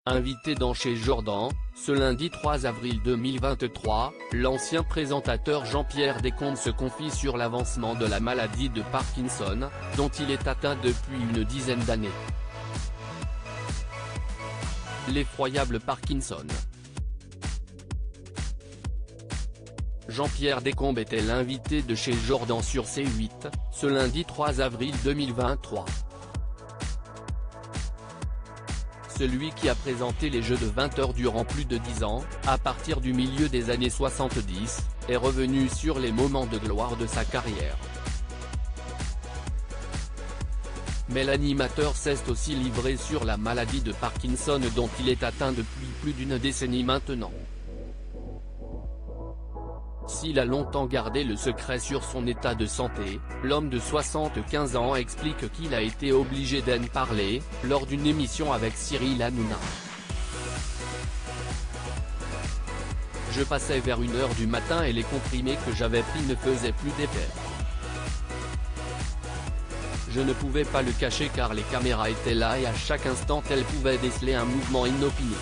Invité dans Chez Jordan, ce lundi 3 avril 2023, l'ancien présentateur Jean-Pierre Descombes se confie sur l'avancement de la maladie de Parkinson, dont il est atteint depuis une dizaine d'années. L'effroyable Parkinson. Jean-Pierre Descombes était l'invité de Chez Jordan sur C8, ce lundi 3 avril 2023. Celui qui a présenté les Jeux de 20h durant plus de 10 ans, à partir du milieu des années 70, est revenu sur les moments de gloire de sa carrière. Mais l'animateur s'est aussi livré sur la maladie de Parkinson dont il est atteint depuis plus d'une décennie maintenant. S'il a longtemps gardé le secret sur son état de santé, l'homme de 75 ans explique qu'il a été obligé d'en parler, lors d'une émission avec Cyril Hanouna. Je passais vers 1h du matin et les comprimés que j'avais pris ne faisaient plus d'effet. Je ne pouvais pas le cacher car les caméras étaient là et à chaque instant elles pouvaient déceler un mouvement inopiné.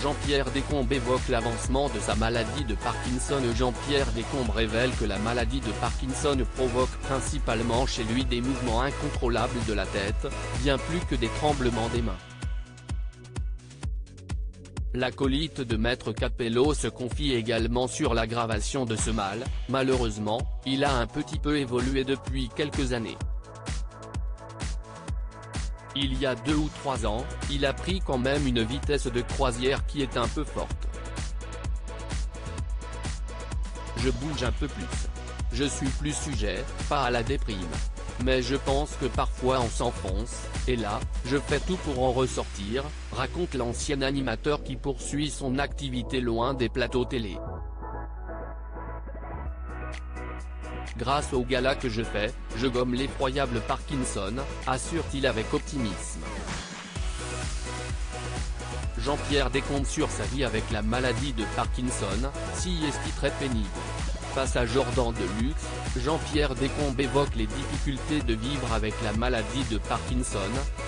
Jean-Pierre Descombes évoque l'avancement de sa maladie de Parkinson. Jean-Pierre Descombes révèle que la maladie de Parkinson provoque principalement chez lui des mouvements incontrôlables de la tête, bien plus que des tremblements des mains. L'acolyte de Maître Capello se confie également sur l'aggravation de ce mal. Malheureusement, il a un petit peu évolué depuis quelques années. Il y a 2 ou 3 ans, il a pris quand même une vitesse de croisière qui est un peu forte. Je bouge un peu plus. Je suis plus sujet, pas à la déprime. Mais je pense que parfois on s'enfonce, et là, je fais tout pour en ressortir, raconte l'ancien animateur qui poursuit son activité loin des plateaux télé. Grâce au gala que je fais, je gomme l'effroyable Parkinson, assure-t-il avec optimisme. Jean-Pierre Descombes sur sa vie avec la maladie de Parkinson, si est-il très pénible. Face à Jordan de Luxe, Jean-Pierre Descombes évoque les difficultés de vivre avec la maladie de Parkinson.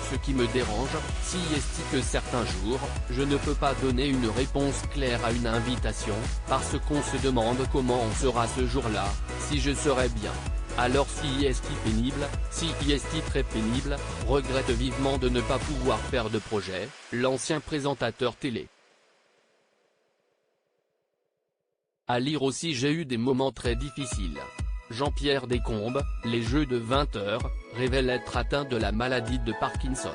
Ce qui me dérange, si est-il que certains jours, je ne peux pas donner une réponse claire à une invitation, parce qu'on se demande comment on sera ce jour-là, si je serai bien. Alors si est-il pénible, si est-il très pénible, regrette vivement de ne pas pouvoir faire de projet, l'ancien présentateur télé. À lire aussi j'ai eu des moments très difficiles. Jean-Pierre Descombes, les Jeux de 20h, révèle être atteint de la maladie de Parkinson.